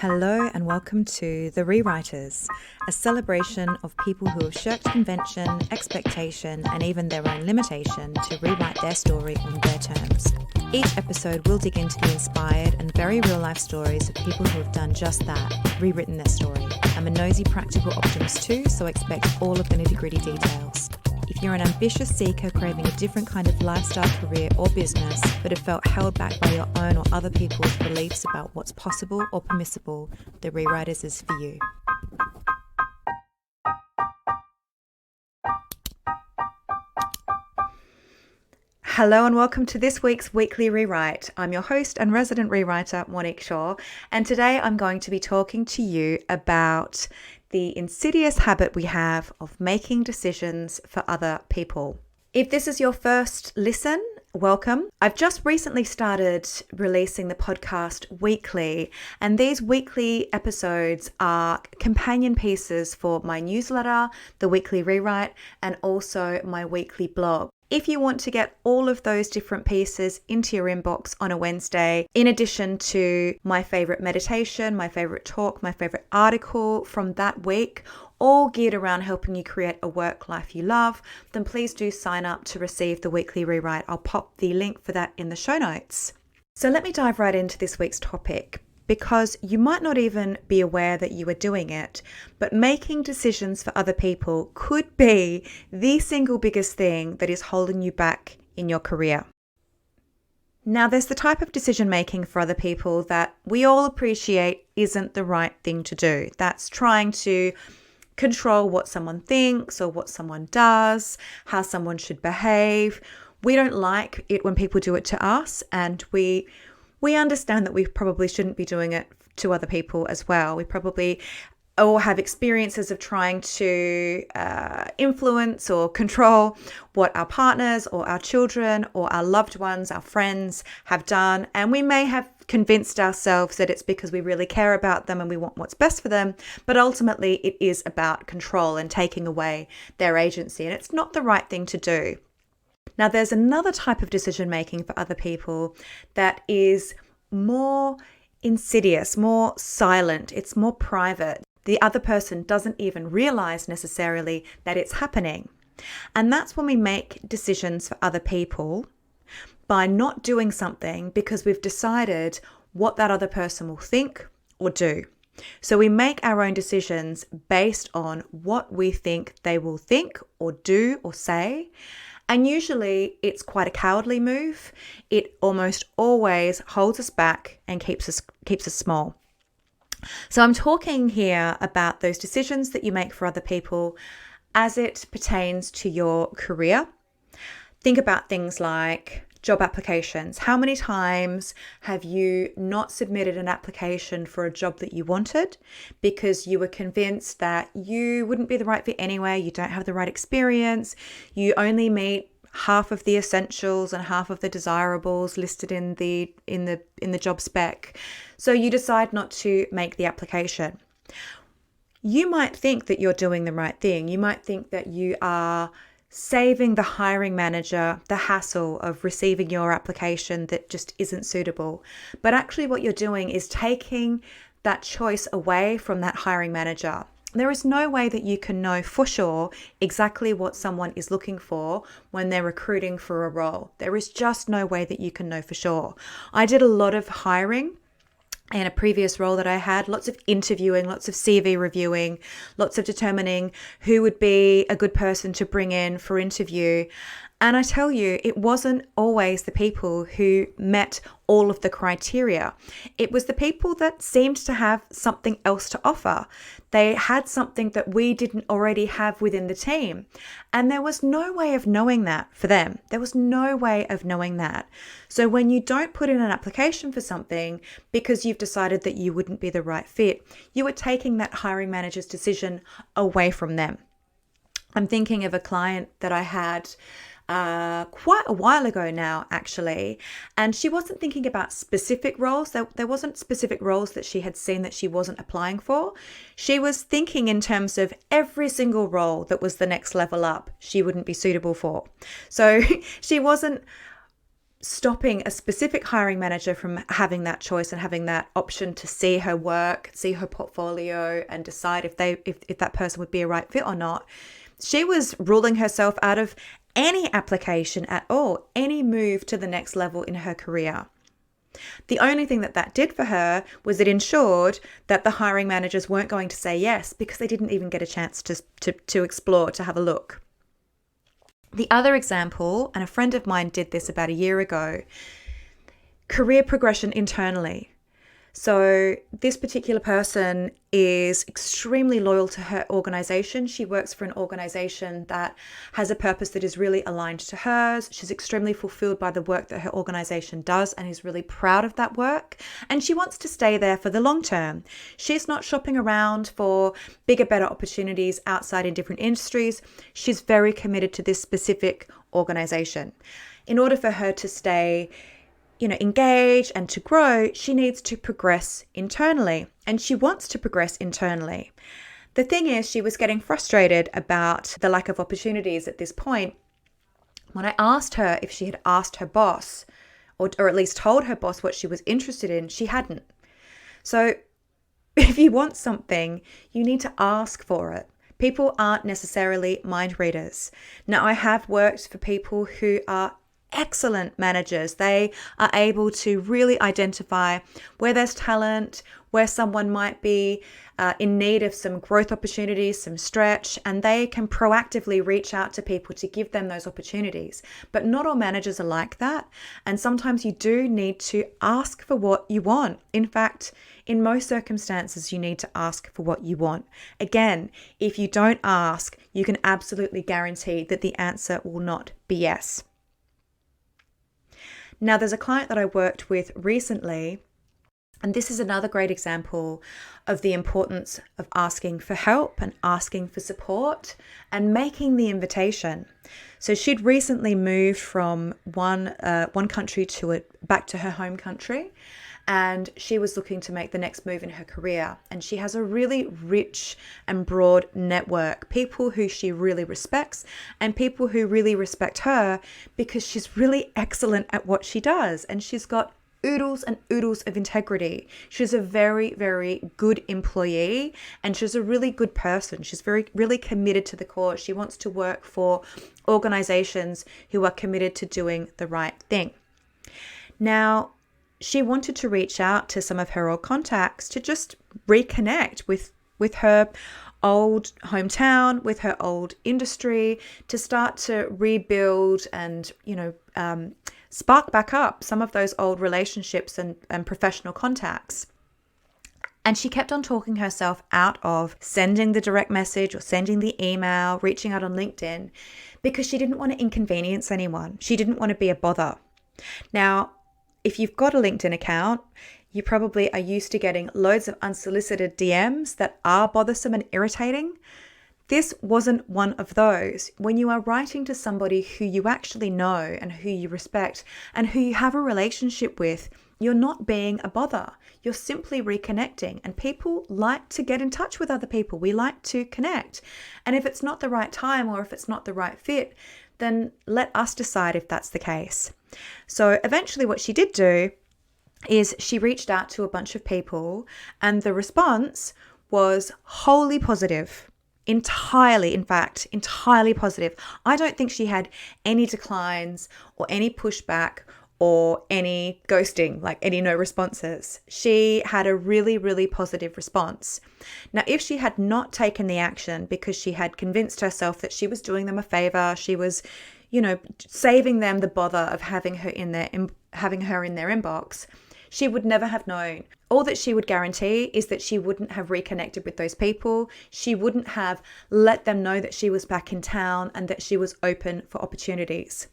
Hello and welcome to The Rewriters, a celebration of people who have shirked convention, expectation, and even their own limitation to rewrite their story on their terms. Each episode will dig into the inspired and very real-life stories of people who have done just that, rewritten their story. I'm a nosy practical optimist too, so expect all of the nitty-gritty details. If you're an ambitious seeker craving a different kind of lifestyle, career or business, but have felt held back by your own or other people's beliefs about what's possible or permissible, The Rewriters is for you. Hello and welcome to this week's Weekly Rewrite. I'm your host and resident rewriter, Monique Shaw, and today I'm going to be talking to you about the insidious habit we have of making decisions for other people. If this is your first listen, welcome. I've just recently started releasing the podcast weekly, and these weekly episodes are companion pieces for my newsletter, the Weekly Rewrite, and also my weekly blog. If you want to get all of those different pieces into your inbox on a Wednesday, in addition to my favorite meditation, my favorite talk, my favorite article from that week, all geared around helping you create a work life you love, then please do sign up to receive the Weekly Rewrite. I'll pop the link for that in the show notes. So let me dive right into this week's topic, because you might not even be aware that you are doing it, but making decisions for other people could be the single biggest thing that is holding you back in your career. Now, there's the type of decision making for other people that we all appreciate isn't the right thing to do. That's trying to control what someone thinks or what someone does, how someone should behave. We don't like it when people do it to us, and we understand that we probably shouldn't be doing it to other people as well. We probably all have experiences of trying to influence or control what our partners or our children or our loved ones, our friends have done. And we may have convinced ourselves that it's because we really care about them and we want what's best for them. But ultimately, it is about control and taking away their agency. And it's not the right thing to do. Now, there's another type of decision making for other people that is more insidious, more silent, it's more private. The other person doesn't even realize necessarily that it's happening. And that's when we make decisions for other people by not doing something because we've decided what that other person will think or do. So we make our own decisions based on what we think they will think or do or say. And usually it's quite a cowardly move. It almost always holds us back and keeps us small. So I'm talking here about those decisions that you make for other people as it pertains to your career. Think about things like job applications. How many times have you not submitted an application for a job that you wanted because you were convinced that you wouldn't be the right fit anyway, you don't have the right experience, you only meet half of the essentials and half of the desirables listed in the job spec. So you decide not to make the application. You might think that you're doing the right thing. You might think that you are saving the hiring manager the hassle of receiving your application that just isn't suitable. But actually what you're doing is taking that choice away from that hiring manager. There is no way that you can know for sure exactly what someone is looking for when they're recruiting for a role. There is just no way that you can know for sure. I did a lot of hiring in a previous role that I had, lots of interviewing, lots of CV reviewing, lots of determining who would be a good person to bring in for interview. And I tell you, it wasn't always the people who met all of the criteria. It was the people that seemed to have something else to offer. They had something that we didn't already have within the team. And there was no way of knowing that for them. There was no way of knowing that. So when you don't put in an application for something because you've decided that you wouldn't be the right fit, you are taking that hiring manager's decision away from them. I'm thinking of a client that I had quite a while ago now, actually. And she wasn't thinking about specific roles. There wasn't specific roles that she had seen that she wasn't applying for. She was thinking in terms of every single role that was the next level up she wouldn't be suitable for. So she wasn't stopping a specific hiring manager from having that choice and having that option to see her work, see her portfolio, and decide if that person would be a right fit or not. She was ruling herself out of any application at all, any move to the next level in her career. The only thing that did for her was it ensured that the hiring managers weren't going to say yes because they didn't even get a chance to explore, to have a look. The other example, and a friend of mine did this about a year ago, career progression internally. So this particular person is extremely loyal to her organization. She works for an organization that has a purpose that is really aligned to hers. She's extremely fulfilled by the work that her organization does and is really proud of that work. And she wants to stay there for the long term. She's not shopping around for bigger, better opportunities outside in different industries. She's very committed to this specific organization. In order for her to stay engage and to grow, she needs to progress internally, and she wants to progress internally. The thing is, she was getting frustrated about the lack of opportunities at this point. When I asked her if she had asked her boss, or at least told her boss what she was interested in, she hadn't. So if you want something, you need to ask for it. People aren't necessarily mind readers. Now, I have worked for people who are excellent managers. They are able to really identify where there's talent, where someone might be in need of some growth opportunities, some stretch, and they can proactively reach out to people to give them those opportunities. But not all managers are like that. And sometimes you do need to ask for what you want. In fact, in most circumstances, you need to ask for what you want. Again, if you don't ask, you can absolutely guarantee that the answer will not be yes. Now, there's a client that I worked with recently, and this is another great example of the importance of asking for help and asking for support and making the invitation. So she'd recently moved from one country back to her home country, and she was looking to make the next move in her career. And she has a really rich and broad network, people who she really respects and people who really respect her because she's really excellent at what she does. And she's got oodles and oodles of integrity. She's a very, very good employee, and she's a really good person. She's really committed to the cause. She wants to work for organizations who are committed to doing the right thing. Now, she wanted to reach out to some of her old contacts to just reconnect with her old hometown, with her old industry, to start to rebuild and, spark back up some of those old relationships and professional contacts. And she kept on talking herself out of sending the direct message or sending the email, reaching out on LinkedIn, because she didn't want to inconvenience anyone. She didn't want to be a bother. Now, if you've got a LinkedIn account, you probably are used to getting loads of unsolicited DMs that are bothersome and irritating. This wasn't one of those. When you are writing to somebody who you actually know and who you respect and who you have a relationship with, you're not being a bother. You're simply reconnecting. And people like to get in touch with other people. We like to connect. And if it's not the right time or if it's not the right fit, then let us decide if that's the case. So eventually what she did do is she reached out to a bunch of people, and the response was wholly positive. Entirely positive. I don't think she had any declines or any pushback or any ghosting, like any no responses. She had a really, really positive response. Now, if she had not taken the action because she had convinced herself that she was doing them a favor, she was, saving them the bother of having her in their inbox, she would never have known. All that she would guarantee is that she wouldn't have reconnected with those people. She wouldn't have let them know that she was back in town and that she was open for opportunities.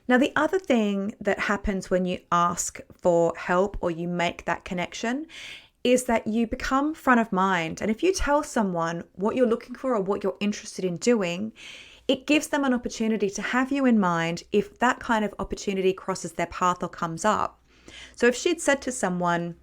Now, the other thing that happens when you ask for help or you make that connection is that you become front of mind. And if you tell someone what you're looking for or what you're interested in doing, it gives them an opportunity to have you in mind if that kind of opportunity crosses their path or comes up. So if she'd said to someone,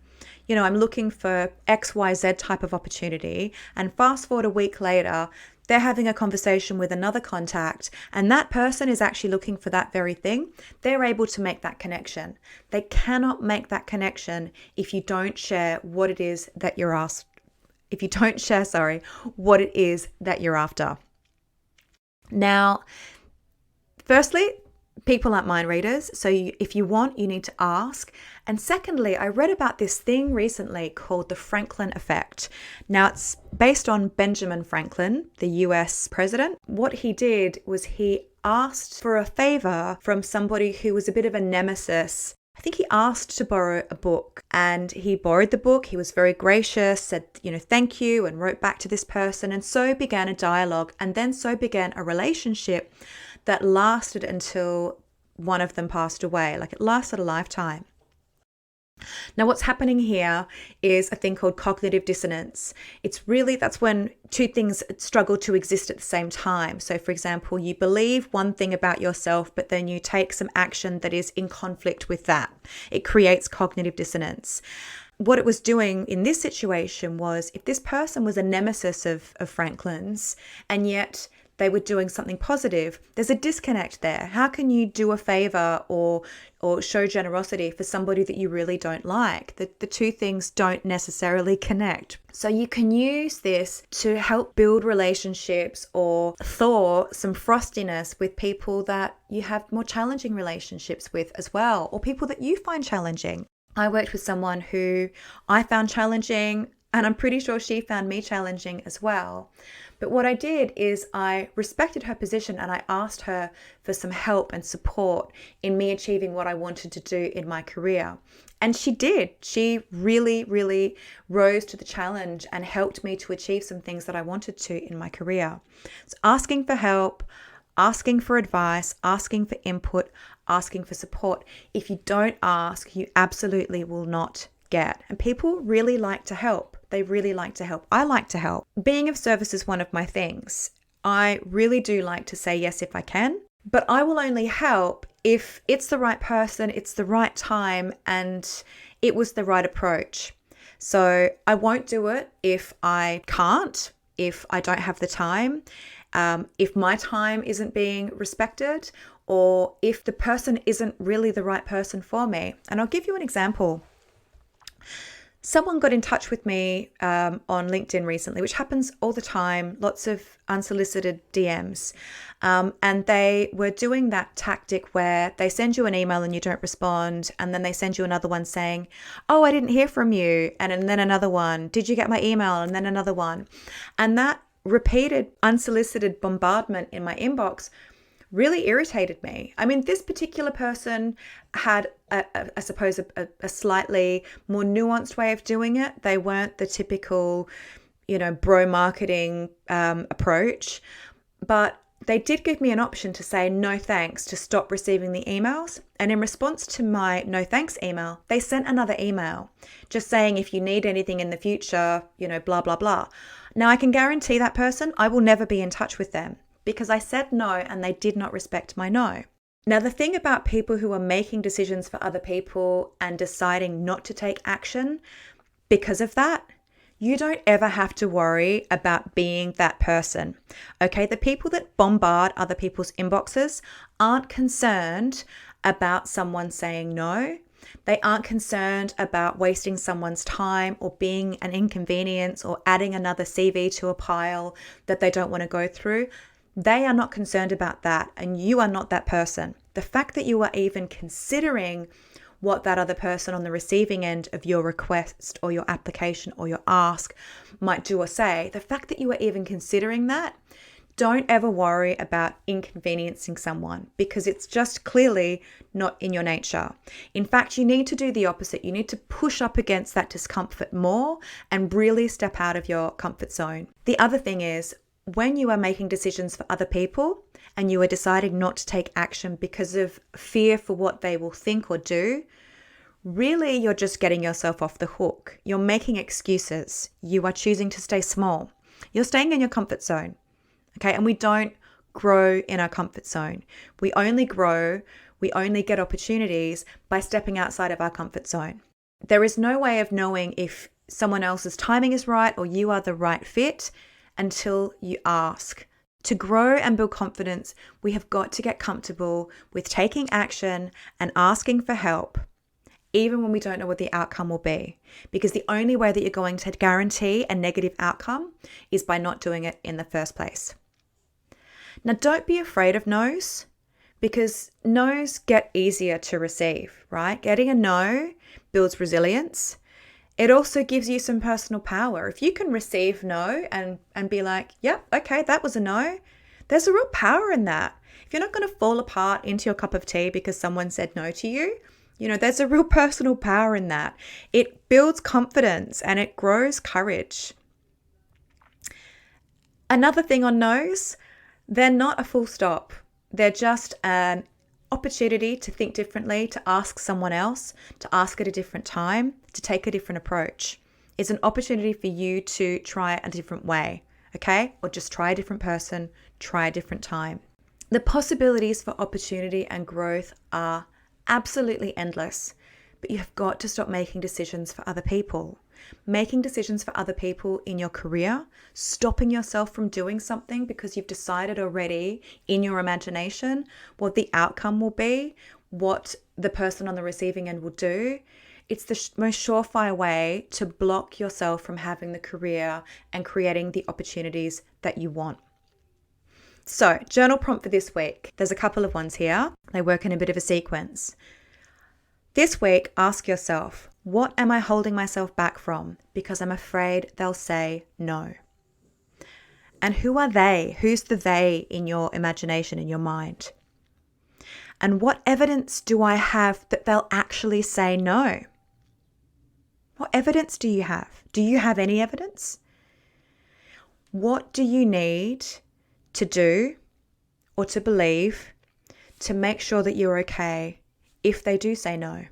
I'm looking for XYZ type of opportunity, and fast forward a week later, they're having a conversation with another contact and that person is actually looking for that very thing, they're able to make that connection. They cannot make that connection if you don't share what it is that you're asked. If you don't share, what it is that you're after. Now, firstly, people aren't mind readers. So if you want, you need to ask. And secondly, I read about this thing recently called the Franklin effect. Now, it's based on Benjamin Franklin, the US president. What he did was he asked for a favor from somebody who was a bit of a nemesis. I think he asked to borrow a book and he borrowed the book. He was very gracious, said, thank you, and wrote back to this person. And so began a dialogue, and then so began a relationship that lasted until one of them passed away. Like, it lasted a lifetime. Now, what's happening here is a thing called cognitive dissonance. That's when two things struggle to exist at the same time. So, for example, you believe one thing about yourself, but then you take some action that is in conflict with that. It creates cognitive dissonance. What it was doing in this situation was, if this person was a nemesis of Franklin's, and yet they were doing something positive, there's a disconnect there. How can you do a favor or show generosity for somebody that you really don't like? The two things don't necessarily connect. So you can use this to help build relationships or thaw some frostiness with people that you have more challenging relationships with as well, or people that you find challenging. I worked with someone who I found challenging, and I'm pretty sure she found me challenging as well. But what I did is I respected her position and I asked her for some help and support in me achieving what I wanted to do in my career. And she did. She really, really rose to the challenge and helped me to achieve some things that I wanted to in my career. So asking for help, asking for advice, asking for input, asking for support. If you don't ask, you absolutely will not get. And people really like to help. They really like to help. I like to help. Being of service is one of my things. I really do like to say yes if I can, but I will only help if it's the right person, it's the right time, and it was the right approach. So I won't do it if I can't, if I don't have the time, if my time isn't being respected, or if the person isn't really the right person for me. And I'll give you an example. Someone got in touch with me on LinkedIn recently, which happens all the time, lots of unsolicited DMs. And they were doing that tactic where they send you an email and you don't respond. And then they send you another one saying, oh, I didn't hear from you. And then another one, did you get my email? And then another one. And that repeated unsolicited bombardment in my inbox really irritated me. I mean, this particular person had, I suppose, a slightly more nuanced way of doing it. They weren't the typical, bro marketing approach, but they did give me an option to say no thanks, to stop receiving the emails. And in response to my no thanks email, they sent another email just saying, if you need anything in the future, blah, blah, blah. Now, I can guarantee that person, I will never be in touch with them, because I said no and they did not respect my no. Now, the thing about people who are making decisions for other people and deciding not to take action because of that, you don't ever have to worry about being that person. Okay, the people that bombard other people's inboxes aren't concerned about someone saying no. They aren't concerned about wasting someone's time or being an inconvenience or adding another CV to a pile that they don't want to go through. They are not concerned about that, and you are not that person. The fact that you are even considering what that other person on the receiving end of your request or your application or your ask might do or say, the fact that you are even considering that, don't ever worry about inconveniencing someone, because it's just clearly not in your nature. In fact, you need to do the opposite. You need to push up against that discomfort more and really step out of your comfort zone. The other thing is, when you are making decisions for other people and you are deciding not to take action because of fear for what they will think or do, really you're just getting yourself off the hook. You're making excuses. You are choosing to stay small. You're staying in your comfort zone. Okay, and we don't grow in our comfort zone. We only grow, we only get opportunities by stepping outside of our comfort zone. There is no way of knowing if someone else's timing is right or you are the right fit until you ask. To grow and build confidence, we have got to get comfortable with taking action and asking for help, even when we don't know what the outcome will be. Because the only way that you're going to guarantee a negative outcome is by not doing it in the first place. Now, don't be afraid of no's, because no's get easier to receive, right? Getting a no builds resilience. It also gives you some personal power. If you can receive no and be like, yep, okay, that was a no, there's a real power in that. If you're not going to fall apart into your cup of tea because someone said no to you, there's a real personal power in that. It builds confidence and it grows courage. Another thing on no's, they're not a full stop. They're just an opportunity to think differently, to ask someone else, to ask at a different time, to take a different approach. It's an opportunity for you to try a different way, okay? Or just try a different person, try a different time. The possibilities for opportunity and growth are absolutely endless, but you have got to stop making decisions for other people. Making decisions for other people in your career, stopping yourself from doing something because you've decided already in your imagination what the outcome will be, what the person on the receiving end will do. It's the most surefire way to block yourself from having the career and creating the opportunities that you want. So, journal prompt for this week. There's a couple of ones here. They work in a bit of a sequence. This week, ask yourself, what am I holding myself back from because I'm afraid they'll say no? And who are they? Who's the they in your imagination, in your mind? And what evidence do I have that they'll actually say no? What evidence do you have? Do you have any evidence? What do you need to do or to believe to make sure that you're okay if they do say no?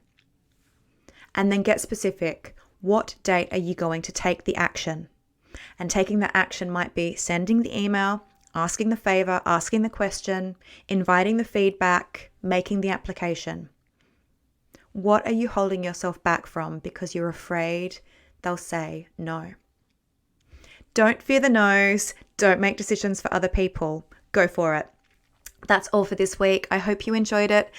And then get specific. What date are you going to take the action? And taking the action might be sending the email, asking the favor, asking the question, inviting the feedback, making the application. What are you holding yourself back from because you're afraid they'll say no? Don't fear the no's. Don't make decisions for other people. Go for it. That's all for this week. I hope you enjoyed it.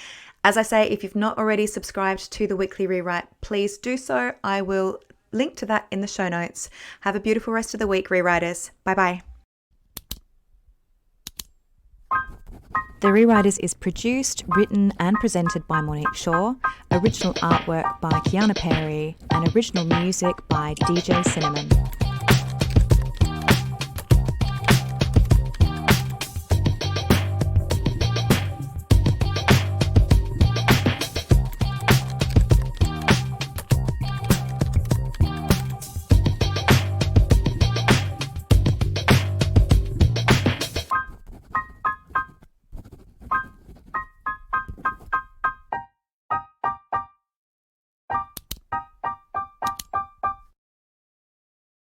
As I say, if you've not already subscribed to the Weekly Rewrite, please do so. I will link to that in the show notes. Have a beautiful rest of the week, Rewriters. Bye-bye. The Rewriters is produced, written and presented by Monique Shaw, original artwork by Kiana Perry, and original music by DJ Cinnamon.